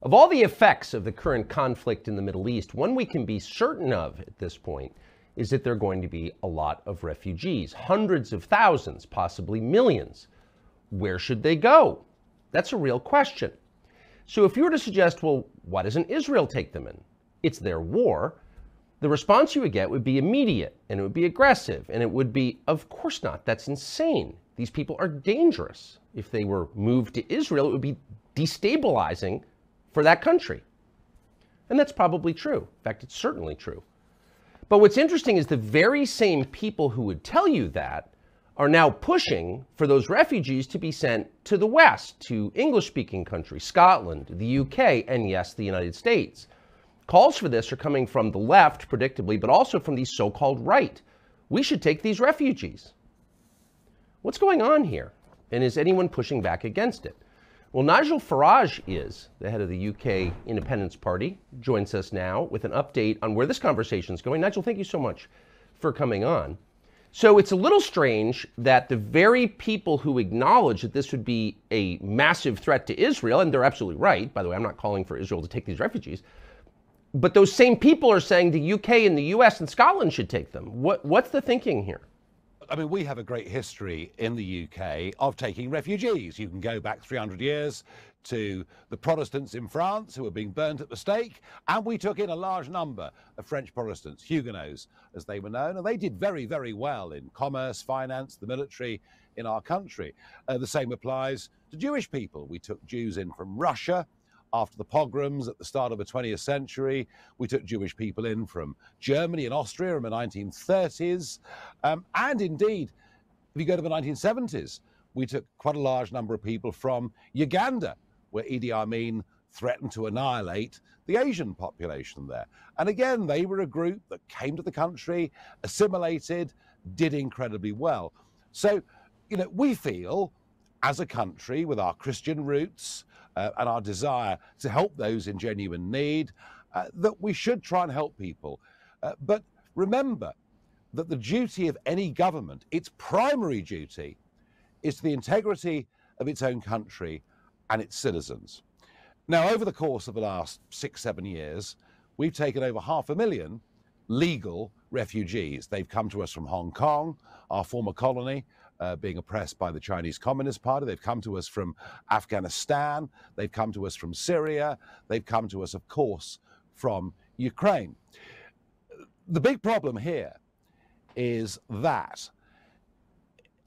Of all the effects of the current conflict in the Middle East, one we can be certain of at this point is that there are going to be a lot of refugees, hundreds of thousands, possibly millions. Where should they go? That's a real question. So if you were to suggest, well, why doesn't Israel take them in? It's their war. The response you would get would be immediate, and it would be aggressive, and it would be, of course not, that's insane. These people are dangerous. If they were moved to Israel, it would be destabilizing for that country. And that's probably true. In fact, it's certainly true. But what's interesting is the very same people who would tell you that are now pushing for those refugees to be sent to the West, to English-speaking countries, Scotland, the UK, and yes, the United States. Calls for this are coming from the left, predictably, but also from the so-called right. We should take these refugees. What's going on here? And is anyone pushing back against it? Well, Nigel Farage is the head of the UK Independence Party, joins us now with an update on where this conversation is going. Nigel, thank you so much for coming on. So it's a little strange that the very people who acknowledge that this would be a massive threat to Israel, and they're absolutely right, by the way, I'm not calling for Israel to take these refugees, but those same people are saying the UK and the US and Scotland should take them. What's the thinking here? I mean, we have a great history in the UK of taking refugees. You can go back 300 years to the Protestants in France who were being burnt at the stake, and we took in a large number of French Protestants, Huguenots as they were known, and they did very, very well in commerce, finance, the military in our country. The same applies to Jewish people. We took Jews in from Russia after the pogroms at the start of the 20th century. We took Jewish people in from Germany and Austria in the 1930s. And indeed, if you go to the 1970s, we took quite a large number of people from Uganda, where Idi Amin threatened to annihilate the Asian population there. And again, they were a group that came to the country, assimilated, did incredibly well. So, you know, we feel as a country with our Christian roots, and our desire to help those in genuine need, that we should try and help people. But remember that the duty of any government, its primary duty, is to the integrity of its own country and its citizens. Now, over the course of the last 6-7 years, we've taken over 500,000 legal refugees. They've come to us from Hong Kong, our former colony, being oppressed by the Chinese Communist Party. They've come to us from Afghanistan. They've come to us from Syria. They've come to us, of course, from Ukraine. The big problem here is that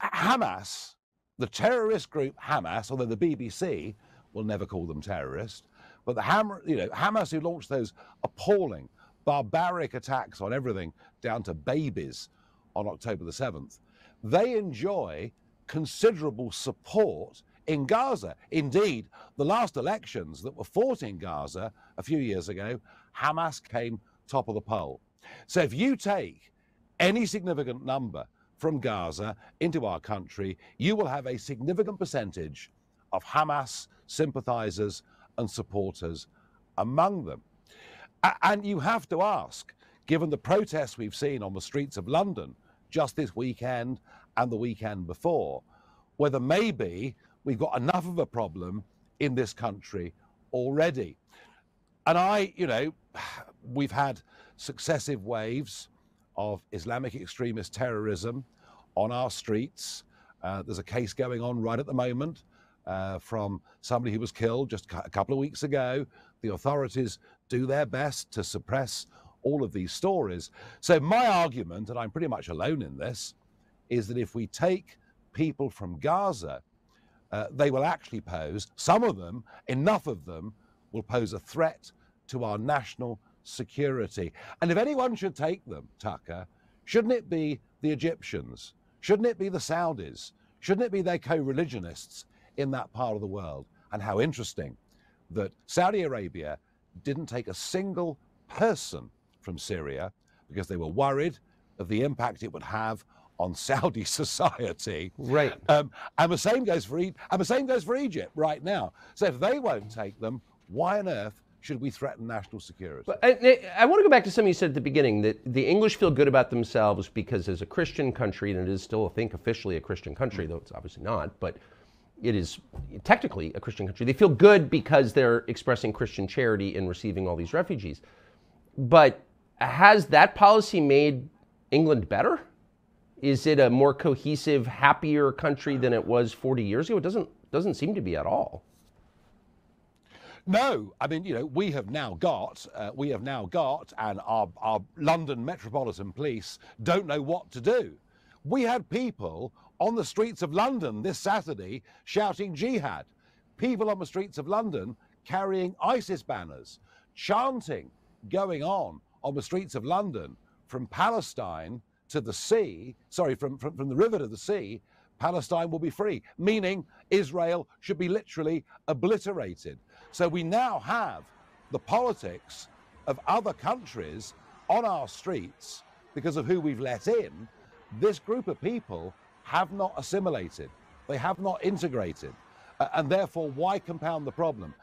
Hamas, the terrorist group Hamas, although the BBC will never call them terrorists, but the Hamas who launched those appalling, barbaric attacks on everything down to babies on October the 7th, they enjoy considerable support in Gaza. Indeed, the last elections that were fought in Gaza a few years ago, Hamas came top of the poll. So if you take any significant number from Gaza into our country, you will have a significant percentage of Hamas sympathizers and supporters among them. And you have to ask, given the protests we've seen on the streets of London just this weekend and the weekend before, whether maybe we've got enough of a problem in this country already. And we've had successive waves of Islamic extremist terrorism on our streets. There's a case going on right at the moment from somebody who was killed just a couple of weeks ago. The authorities do their best to suppress all of these stories. So my argument, and I'm pretty much alone in this, is that if we take people from Gaza, they will actually pose, some of them, enough of them, will pose a threat to our national security. And if anyone should take them, Tucker, shouldn't it be the Egyptians? Shouldn't it be the Saudis? Shouldn't it be their co-religionists in that part of the world? And how interesting that Saudi Arabia didn't take a single person from Syria because they were worried of the impact it would have on Saudi society. Right. And the same goes for Egypt right now. So if they won't take them, why on earth should we threaten national security? But I want to go back to something you said at the beginning, that the English feel good about themselves because as a Christian country, and it is still, I think, officially a Christian country, though it's obviously not, but it is technically a Christian country. They feel good because they're expressing Christian charity in receiving all these refugees. But has that policy made England better? Is it a more cohesive, happier country than it was 40 years ago? It doesn't seem to be at all. No, I mean, you know, we have now got, and our London Metropolitan Police don't know what to do. We had people on the streets of London this Saturday shouting jihad. People on the streets of London carrying ISIS banners, chanting, going on the streets of London from Palestine to the sea, sorry, from the river to the sea, Palestine will be free, meaning Israel should be literally obliterated. So we now have the politics of other countries on our streets because of who we've let in. This group of people have not assimilated. They have not integrated. And therefore, why compound the problem?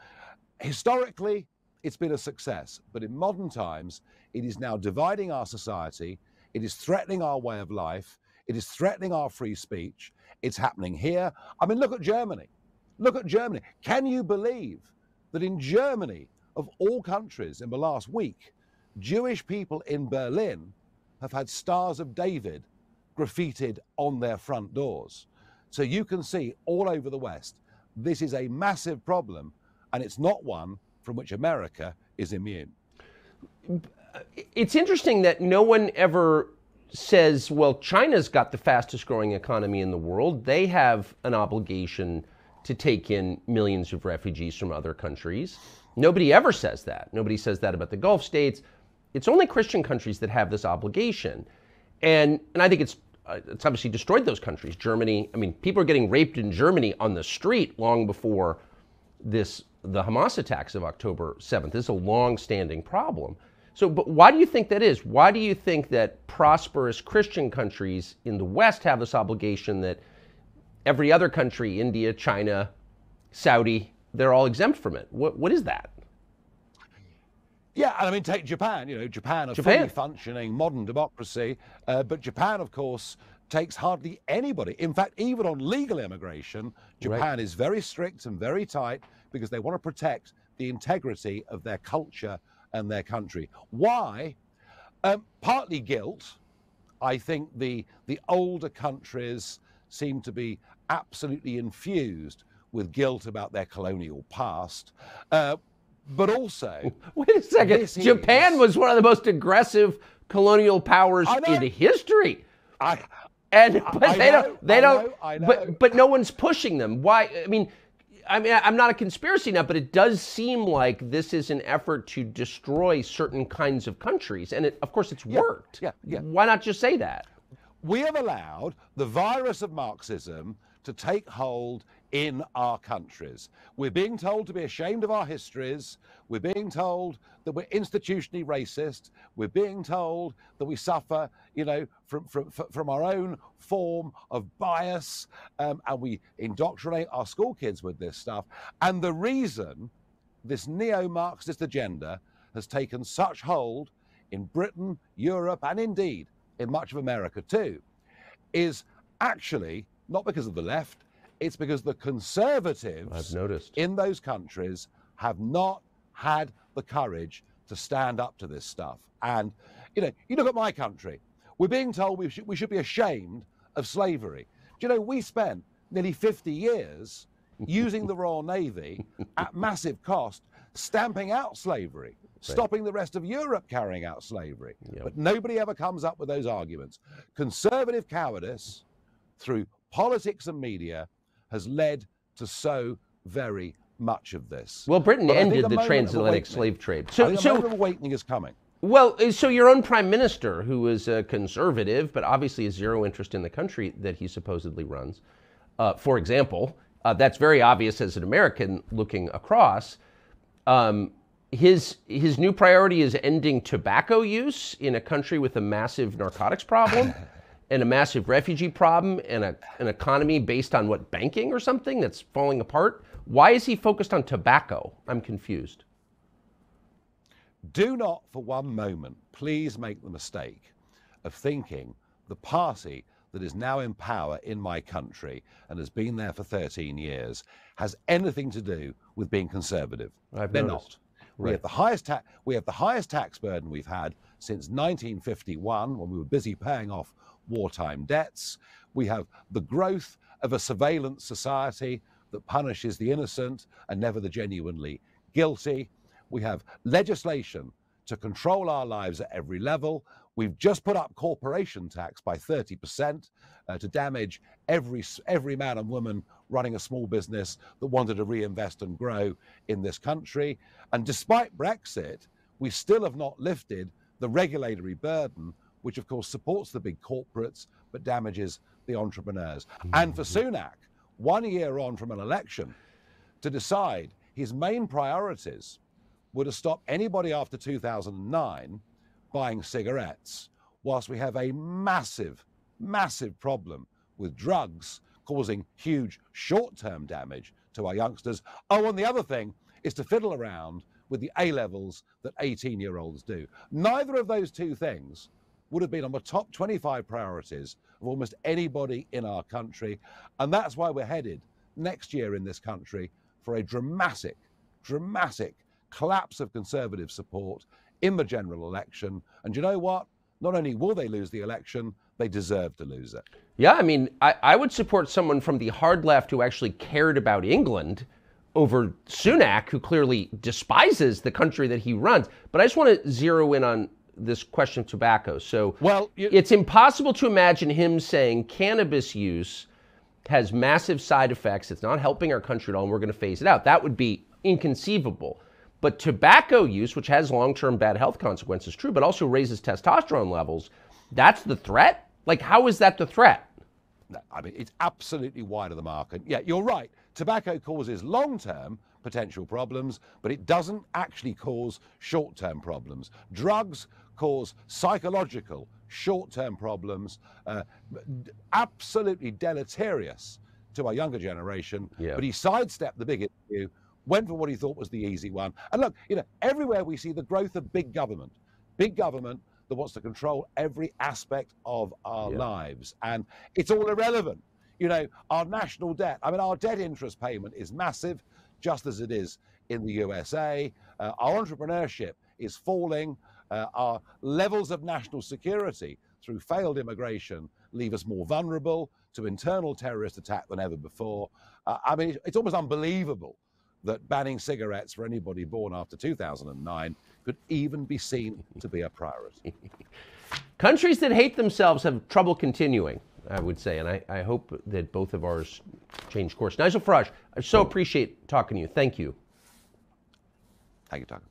Historically, it's been a success. But in modern times, it is now dividing our society. It is threatening our way of life. It is threatening our free speech. It's happening here. I mean, look at Germany. Look at Germany. Can you believe that in Germany, of all countries, in the last week, Jewish people in Berlin have had Stars of David graffitied on their front doors? So you can see all over the West, this is a massive problem, and it's not one from which America is immune. It's interesting that no one ever says, well, China's got the fastest growing economy in the world. They have an obligation to take in millions of refugees from other countries. Nobody ever says that. Nobody says that about the Gulf states. It's only Christian countries that have this obligation. And I think it's obviously destroyed those countries. Germany, I mean, people are getting raped in Germany on the street long before the Hamas attacks of October 7th. This is a long-standing problem. So, but why do you think that is? Why do you think that prosperous Christian countries in the West have this obligation that every other country, India, China, Saudi, they're all exempt from it? What is that? Yeah, and I mean, take Japan. You know, Japan, a fully functioning modern democracy, but Japan, of course, takes hardly anybody. In fact, even on legal immigration, Japan is very strict and very tight because they want to protect the integrity of their culture and their country. Why? Partly guilt. I think the older countries seem to be absolutely infused with guilt about their colonial past. But also... Wait a second. Japan was one of the most aggressive colonial powers in history. But no one's pushing them. Why? I mean, I'm not a conspiracy nut, but it does seem like this is an effort to destroy certain kinds of countries. And of course, it's worked. Why not just say that? We have allowed the virus of Marxism to take hold in our countries. We're being told to be ashamed of our histories. We're being told that we're institutionally racist. We're being told that we suffer, you know, from our own form of bias, and we indoctrinate our school kids with this stuff. And the reason this neo-Marxist agenda has taken such hold in Britain, Europe, and indeed in much of America too, is actually not because of the left. It's because the conservatives in those countries have not had the courage to stand up to this stuff. And, you know, you look at my country, we're being told we should be ashamed of slavery. Do you know, we spent nearly 50 years using the Royal Navy at massive cost, stamping out slavery, stopping the rest of Europe carrying out slavery. But nobody ever comes up with those arguments. Conservative cowardice through politics and media has led to so very much of this. Well, Britain ended the transatlantic slave trade. So the moment of awakening is coming. Well, so your own prime minister, who is a conservative, but obviously has zero interest in the country that he supposedly runs, for example, that's very obvious as an American looking across. His new priority is ending tobacco use in a country with a massive narcotics problem. And a massive refugee problem and an economy based on what, banking or something that's falling apart? Why is he focused on tobacco? I'm confused. Do not for one moment please make the mistake of thinking the party that is now in power in my country and has been there for 13 years has anything to do with being conservative. They're not. We have the highest tax burden we've had since 1951, when we were busy paying off wartime debts. We have the growth of a surveillance society that punishes the innocent and never the genuinely guilty. We have legislation to control our lives at every level. We've just put up corporation tax by 30% to damage every man and woman running a small business that wanted to reinvest and grow in this country. And despite Brexit, we still have not lifted the regulatory burden, which of course supports the big corporates but damages the entrepreneurs. And for Sunak, 1 year on from an election, to decide his main priorities were to stop anybody after 2009 buying cigarettes, whilst we have a massive, massive problem with drugs causing huge short-term damage to our youngsters. Oh, and the other thing is to fiddle around with the A-levels that 18-year-olds do. Neither of those two things would have been on the top 25 priorities of almost anybody in our country. And that's why we're headed next year in this country for a dramatic, dramatic collapse of Conservative support in the general election. And you know what? Not only will they lose the election, they deserve to lose it. Yeah, I mean, I would support someone from the hard left who actually cared about England over Sunak, who clearly despises the country that he runs. But I just want to zero in on this question of tobacco. So, well, it's impossible to imagine him saying cannabis use has massive side effects. It's not helping our country at all, and we're going to phase it out. That would be inconceivable. But tobacco use, which has long-term bad health consequences, true, but also raises testosterone levels, that's the threat? Like, how is that the threat? No, I mean, it's absolutely wide of the mark. And yeah, you're right. Tobacco causes long-term potential problems, but it doesn't actually cause short-term problems. Drugs cause psychological short-term problems, absolutely deleterious to our younger generation. Yeah. But he sidestepped the big issue, went for what he thought was the easy one. And look, you know, everywhere we see the growth of big government that wants to control every aspect of our lives. And it's all irrelevant. You know, our national debt, I mean, our debt interest payment is massive, just as it is in the USA. Our entrepreneurship is falling. Our levels of national security through failed immigration leave us more vulnerable to internal terrorist attack than ever before. I mean, it's almost unbelievable that banning cigarettes for anybody born after 2009 could even be seen to be a priority. Countries that hate themselves have trouble continuing, I would say, and I hope that both of ours change course. Nigel Farage, I so appreciate talking to you. Thank you. Thank you, Tucker.